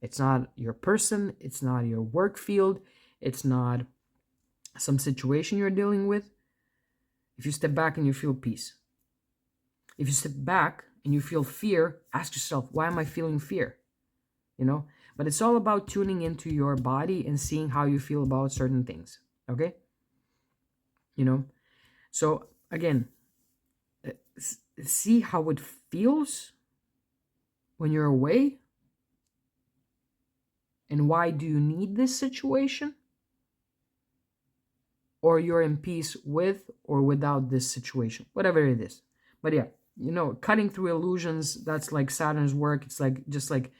A: It's not your person. It's not your work field. It's not some situation you're dealing with. If you step back and you feel peace. If you step back and you feel fear, ask yourself, why am I feeling fear? But it's all about tuning into your body and seeing how you feel about certain things. Okay? So again, see how it feels when you're away, and why do you need this situation, or you're in peace with or without this situation, whatever it is. But yeah, cutting through illusions, that's like Saturn's work. It's like, just like,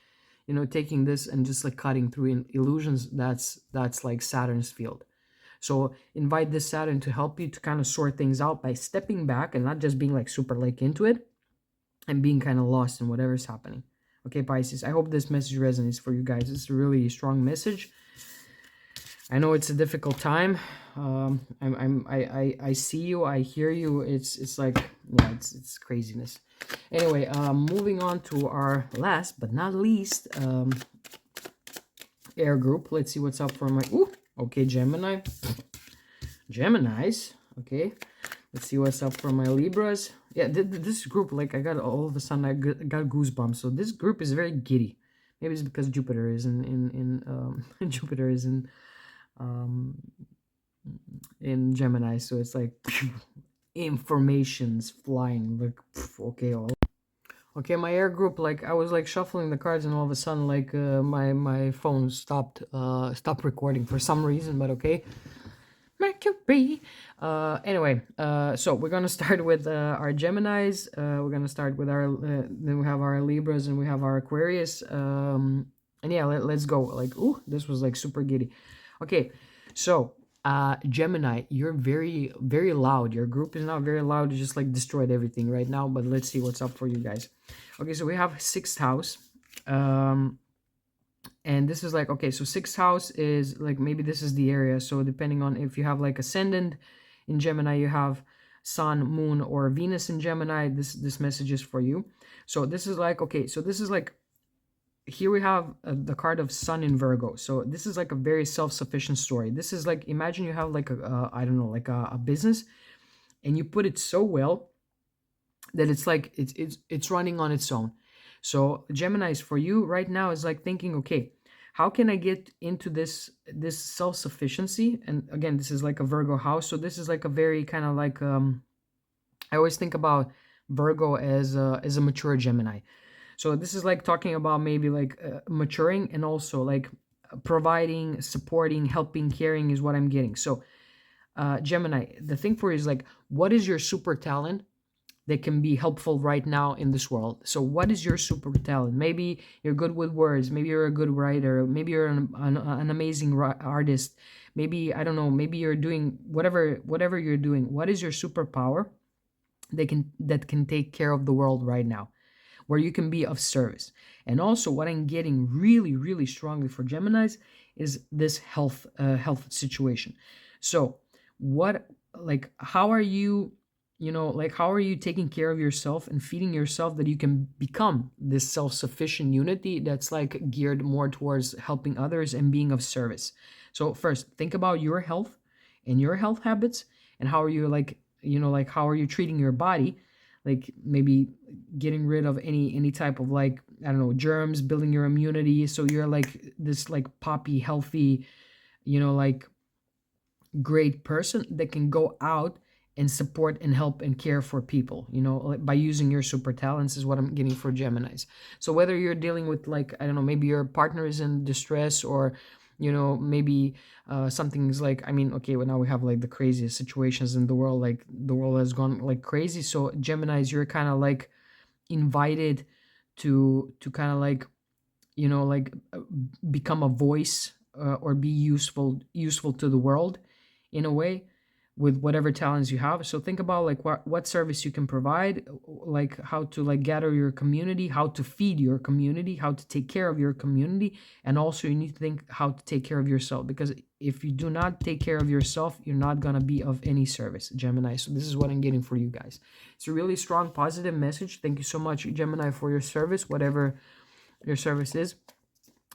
A: taking this and just like cutting through illusions, that's like Saturn's field. So invite this Saturn to help you to kind of sort things out by stepping back and not just being like super like into it and being kind of lost in whatever's happening. Okay, Pisces, I hope this message resonates for you guys. It's a really strong message. I know it's a difficult time. I see you, I hear you. It's like, yeah, it's craziness. Anyway, moving on to our last but not least air group. Let's see what's up for my, okay, Geminis. Okay, let's see what's up for my Libras. Yeah, this group, like, I got, all of a sudden I got goosebumps. So this group is very giddy. Maybe it's because Jupiter is in Jupiter is in Gemini, so it's like information's flying, like, okay, okay, my air group, like, I was like shuffling the cards, and all of a sudden, like, my phone stopped recording for some reason, but okay. Mercury. Anyway, so we're gonna start with our Geminis. We're gonna start with our then we have our Libras, and we have our Aquarius. And yeah, let's go. Like, this was like super giddy. Okay, so Gemini, you're very, very loud. Your group is not very loud. You just like destroyed everything right now, but let's see what's up for you guys. Okay, so we have 6th house. And this is like, okay, so 6th house is like, maybe this is the area. So depending on if you have like ascendant in Gemini, you have Sun, Moon, or Venus in Gemini, this message is for you. So this is like, okay, so this is like, here we have the card of Sun in Virgo. So this is like a very self-sufficient story. This is like, imagine you have like I don't know, like a business, and you put it so well that it's like it's running on its own. So Gemini's, for you right now, is like thinking, okay, how can I get into this self-sufficiency? And again, this is like a Virgo house, so this is like a very kind of like I always think about Virgo as a mature Gemini. So this is like talking about maybe like maturing, and also like providing, supporting, helping, caring is what I'm getting. So Gemini, the thing for you is like, what is your super talent that can be helpful right now in this world? So what is your super talent? Maybe you're good with words. Maybe you're a good writer. Maybe you're an amazing artist. Maybe, I don't know, maybe you're doing whatever you're doing. What is your superpower that can take care of the world right now, where you can be of service? And also, what I'm getting really, really strongly for Geminis is this health situation. So how are you, like, how are you taking care of yourself and feeding yourself that you can become this self-sufficient unity that's like geared more towards helping others and being of service? So first, think about your health and your health habits, and how are you, like, like, how are you treating your body, like maybe getting rid of any type of, like, I don't know, germs, building your immunity, so you're like this, like, poppy, healthy, like, great person that can go out and support and help and care for people, like, by using your super talents, is what I'm getting for Geminis. So whether you're dealing with, like, I don't know, maybe your partner is in distress, or maybe something's like, I mean, okay, well, now we have like the craziest situations in the world, like the world has gone like crazy. So Geminis, you're kind of like invited to kind of like, like, become a voice, or be useful to the world in a way, with whatever talents you have. So think about, like, what service you can provide, like how to, like, gather your community, how to feed your community, how to take care of your community. And also you need to think how to take care of yourself, because if you do not take care of yourself, you're not going to be of any service, Gemini. So this is what I'm getting for you guys. It's a really strong positive message. Thank you so much, Gemini, for your service, whatever your service is.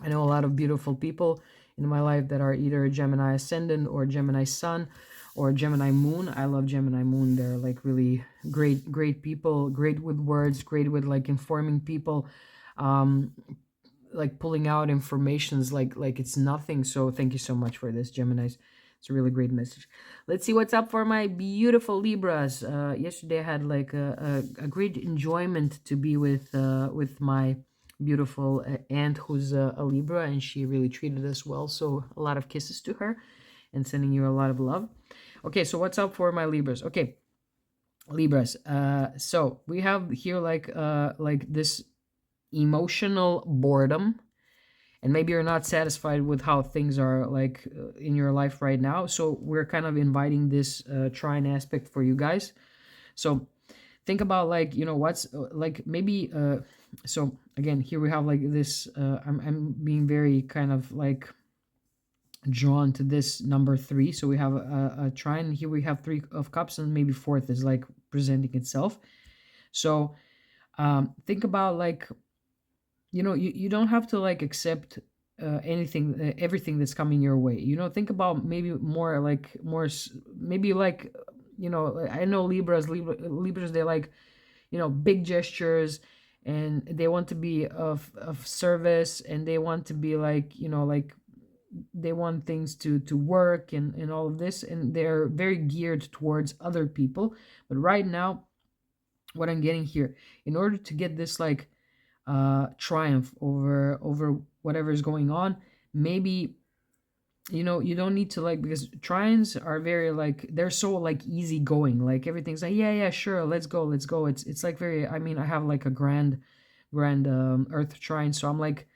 A: I know a lot of beautiful people in my life that are either Gemini ascendant or Gemini sun or Gemini moon. I love Gemini moon. They're like really great people, great with words, great with, like, informing people, like pulling out informations like it's nothing. So thank you so much for this, Geminis. It's a really great message. Let's see what's up for my beautiful Libras. Yesterday I had like a great enjoyment to be with my beautiful aunt, who's a Libra, and she really treated us well. So a lot of kisses to her, and sending you a lot of love. Okay, so what's up for my Libras? Okay, Libras. So we have here like this emotional boredom, and maybe you're not satisfied with how things are, like, in your life right now. So we're kind of inviting this trine aspect for you guys. So think about, like, what's like, maybe so again, here we have like this I'm being very kind of like drawn to this number 3. So we have a trine, here we have 3 of cups, and maybe 4th is like presenting itself. So think about, like, you don't have to, like, accept anything, everything that's coming your way. Think about maybe more, like, maybe, like, I know Libras, they like, big gestures, and they want to be of service, and they want to be like, like, they want things to work, and all of this, and they're very geared towards other people. But right now, what I'm getting here, in order to get this, like, triumph over whatever is going on, maybe, you don't need to, like, because trines are very, like, they're so, like, easygoing, like everything's like, yeah, sure, let's go. It's like very, I mean, I have like a grand earth trine, so I'm like,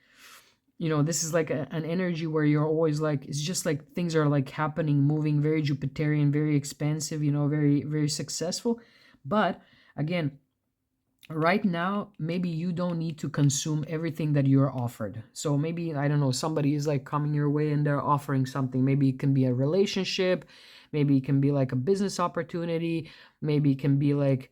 A: this is like an energy where you're always like, it's just like things are like happening, moving, very Jupiterian, very expansive, very very successful. But again, right now, maybe you don't need to consume everything that you're offered. So maybe, I don't know, somebody is like coming your way and they're offering something. Maybe it can be a relationship, maybe it can be like a business opportunity, maybe it can be like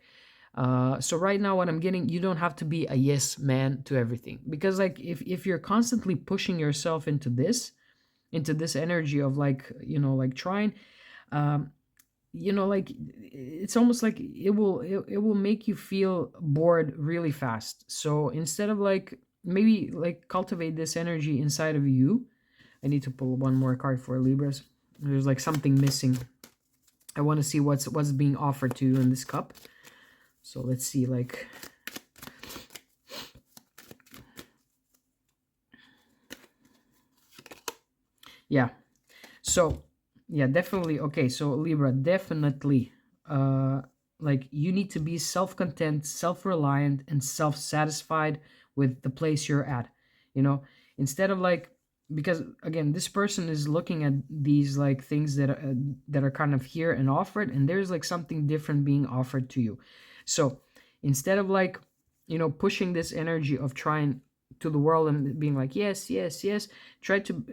A: so right now, what I'm getting, you don't have to be a yes man to everything, because, like, if you're constantly pushing yourself into this energy of, like, like trying, um like, it's almost like it will make you feel bored really fast. So instead of, like, maybe, like, cultivate this energy inside of you. I need to pull one more card for Libras. There's like something missing. I want to see what's being offered to you in this cup. So let's see, like, yeah. So yeah, definitely. Okay, so Libra, definitely, like, you need to be self-content, self-reliant, and self-satisfied with the place you're at. Instead of, like, because again, this person is looking at these, like, things that are kind of here and offered, and there's like something different being offered to you. So instead of, like, pushing this energy of trying to the world and being like, yes, try to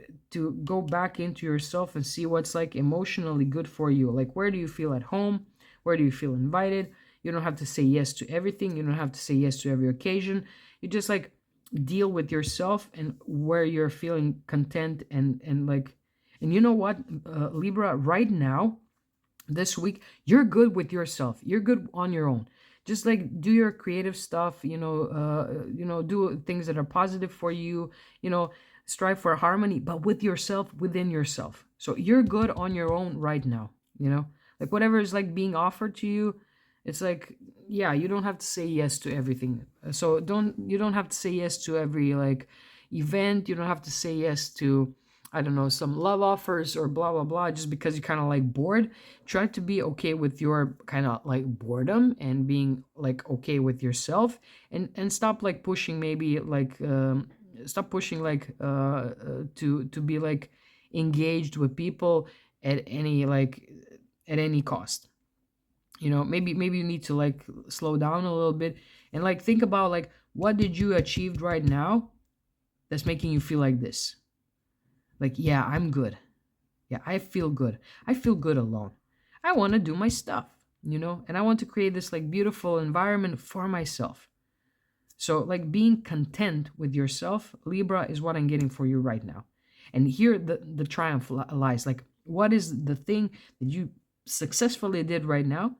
A: go back into yourself and see what's, like, emotionally good for you. Like, where do you feel at home? Where do you feel invited? You don't have to say yes to everything. You don't have to say yes to every occasion. You just, like, deal with yourself and where you're feeling content, and like, And you know what, Libra, right now, this week, you're good with yourself. You're good on your own. Just like do your creative stuff, do things that are positive for you, strive for harmony, but with yourself, within yourself. So you're good on your own right now, like whatever is like being offered to you, it's like, yeah, you don't have to say yes to everything. So you don't have to say yes to every like event. You don't have to say yes to, I don't know, some love offers or blah blah blah, just because you're kind of like bored. Try to be okay with your kind of like boredom and being like okay with yourself, and stop like pushing, maybe like stop pushing like to be like engaged with people at any cost. Maybe you need to like slow down a little bit and like think about like what did you achieved right now that's making you feel like this. Like, yeah, I'm good. Yeah, I feel good. I feel good alone. I want to do my stuff, and I want to create this like beautiful environment for myself. So, like being content with yourself, Libra, is what I'm getting for you right now. And here the triumph lies. Like, what is the thing that you successfully did right now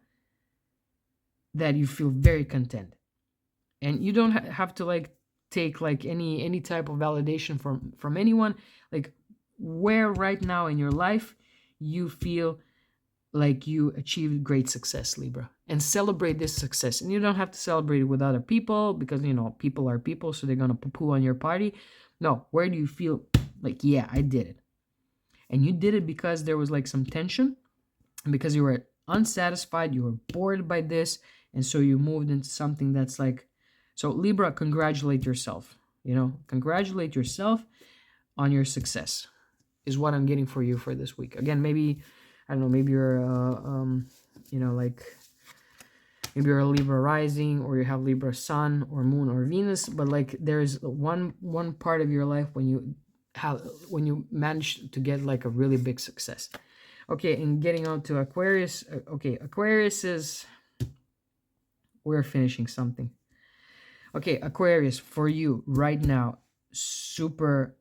A: that you feel very content? And you don't have to like take like any type of validation from anyone. Like, where right now in your life you feel like you achieved great success, Libra, and celebrate this success. And you don't have to celebrate it with other people, because people are people, so they're gonna poo-poo on your party. No, where do you feel like, yeah, I did it? And you did it because there was like some tension, because you were unsatisfied, you were bored by this, and so you moved into something that's like, so Libra, congratulate yourself. Congratulate yourself on your success is what I'm getting for you for this week. Again, maybe, I don't know, maybe you're like maybe you're a Libra rising, or you have Libra sun or moon or Venus, but like there's one part of your life when you manage to get like a really big success. Okay, and getting on to Aquarius. Okay, Aquarius is, we're finishing something. Okay, Aquarius, for you right now, super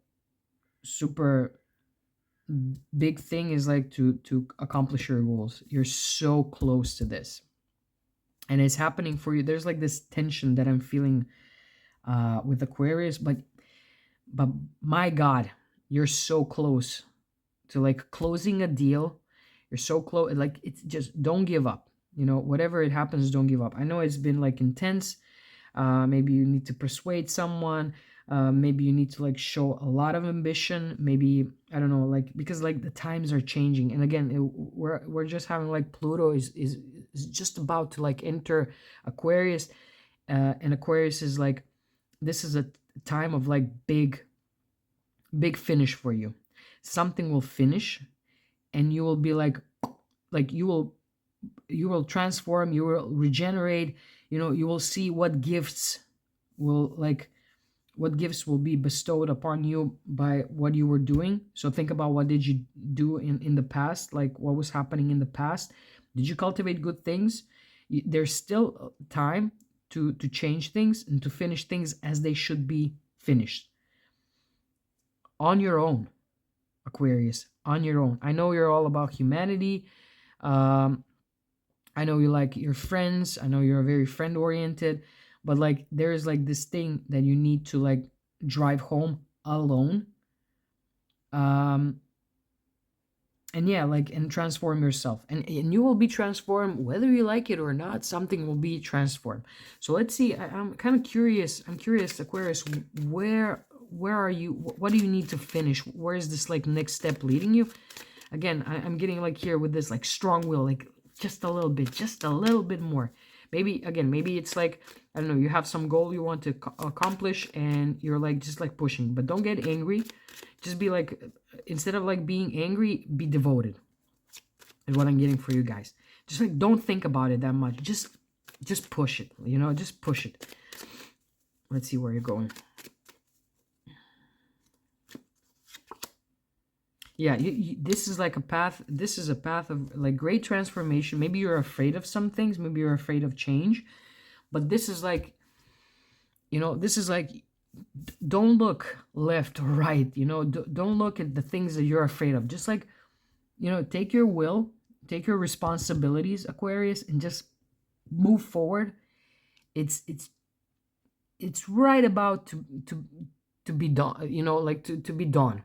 A: big thing is like to accomplish your goals. You're so close to this, and it's happening for you. There's like this tension that I'm feeling with Aquarius, but my God, you're so close to like closing a deal. You're so close. Like, it's just, don't give up. Whatever it happens, don't give up. I know it's been like intense. Maybe you need to persuade someone. Maybe you need to like show a lot of ambition. Maybe, I don't know, like, because like the times are changing, and again, we're just having like Pluto is just about to like enter Aquarius, and Aquarius is like, this is a time of like big finish for you. Something will finish, and you will be like you will transform, you will regenerate. You will see what gifts will be bestowed upon you by what you were doing. So think about, what did you do in the past? Like, what was happening in the past? Did you cultivate good things? There's still time to change things and to finish things as they should be finished. On your own, Aquarius, on your own. I know you're all about humanity. I know you like your friends. I know you're very friend oriented, but like there is like this thing that you need to like drive home alone. And yeah, like, and transform yourself, and you will be transformed whether you like it or not. Something will be transformed. So let's see. I'm kind of curious. I'm curious, Aquarius, where are you? What do you need to finish? Where is this like next step leading you? Again, I'm getting like here with this like strong will, like just a little bit more. Maybe it's like, I don't know, you have some goal you want to accomplish, and you're like just like pushing, but don't get angry. Just be like, instead of like being angry, be devoted. Is what I'm getting for you guys. Just like, don't think about it that much. Just push it. Just push it. Let's see where you're going. Yeah, this is like a path. This is a path of like great transformation. Maybe you're afraid of some things. Maybe you're afraid of change. But this is like, this is like don't look left or right, you know, don't look at the things that you're afraid of. Just like, you know, take your will, take your responsibilities, Aquarius, and just move forward. It's right about to be done, you know, like to be done,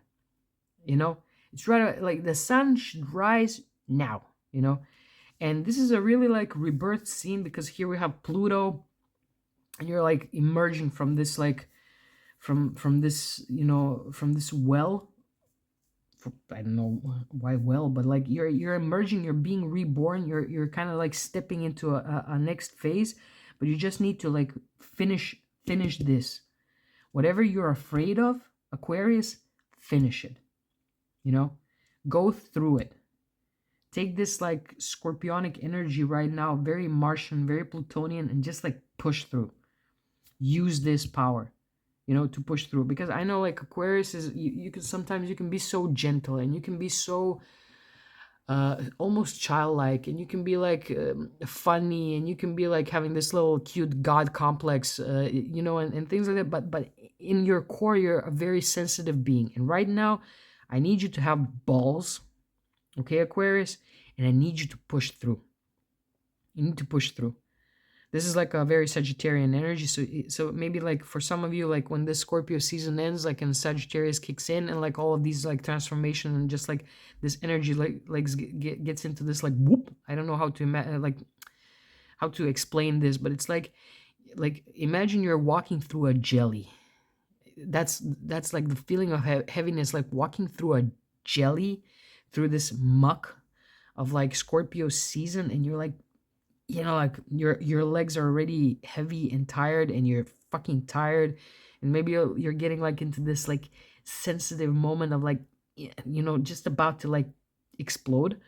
A: you know. It's right, like the sun should rise now, you know. And this is a really like rebirth scene, because here we have Pluto, and you're like emerging from this like from this, you know, from this well. I don't know why well, but like you're emerging, you're being reborn, you're kind of like stepping into a next phase, but you just need to like finish this. Whatever you're afraid of, Aquarius, finish it. You know, go through it. Take this like scorpionic energy right now, very Martian, very Plutonian, and just like push through. Use this power, you know, to push through. Because I know like Aquarius is, you can sometimes, you can be so gentle, and you can be so almost childlike, and you can be like funny, and you can be like having this little cute god complex, you know, and things like that. But in your core, you're a very sensitive being. And right now, I need you to have balls, okay, Aquarius, and I need you to push through. You need to push through. This is like a very Sagittarian energy. So maybe like for some of you, like when this Scorpio season ends, like and Sagittarius kicks in, and like all of these like transformation, and just like this energy like gets into this like whoop. I don't know how to like how to explain this, but it's like imagine you're walking through a jelly. That's like the feeling of heaviness, like walking through a jelly, through this muck of like Scorpio season, and you're like, you know, like your legs are already heavy and tired, and you're fucking tired, and maybe you're getting like into this like sensitive moment of like, you know, just about to like explode,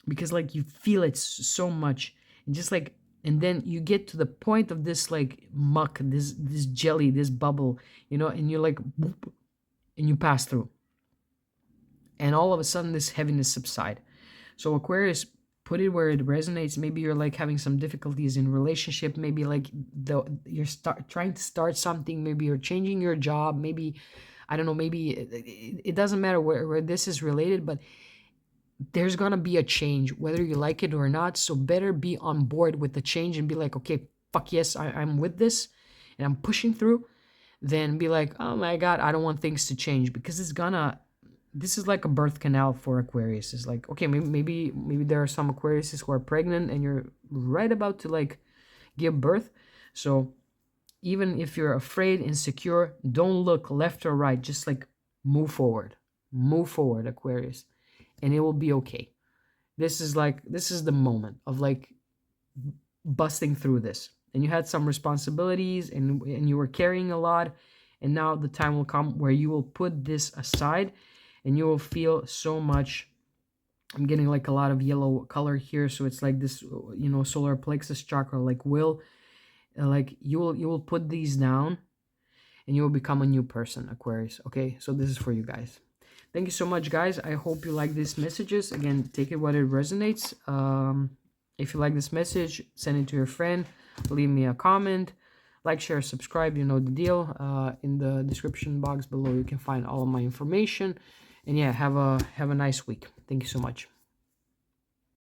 A: because like you feel it so much, and just like, and then you get to the point of this like muck, this jelly, this bubble, you know, and you're like boop, and you pass through, and all of a sudden this heaviness subside. So Aquarius, put it where it resonates. Maybe you're like having some difficulties in relationship, maybe like you're trying to start something, maybe you're changing your job, maybe I don't know, maybe it doesn't matter where this is related, but there's gonna be a change whether you like it or not. So better be on board with the change and be like, okay, fuck yes, I'm with this and I'm pushing through, than be like, oh my god, I don't want things to change, because this is like a birth canal for Aquarius. It's like, okay, maybe there are some Aquariuses who are pregnant, and you're right about to like give birth. So even if you're afraid, insecure, don't look left or right. Just like move forward, Aquarius, and it will be okay. This is the moment of like busting through this. And you had some responsibilities, and you were carrying a lot, and now the time will come where you will put this aside, and you will feel so much. I'm getting like a lot of yellow color here, so it's like this, you know, solar plexus chakra, like will, like you will put these down, and you will become a new person, Aquarius. Okay, so this is for you guys. Thank you so much, guys. I hope you like these messages. Again, take it what it resonates. If you like this message, send it to your friend, leave me a comment, like, share, subscribe, you know the deal. In the description box below, you can find all of my information. And yeah, have a nice week. Thank you so much.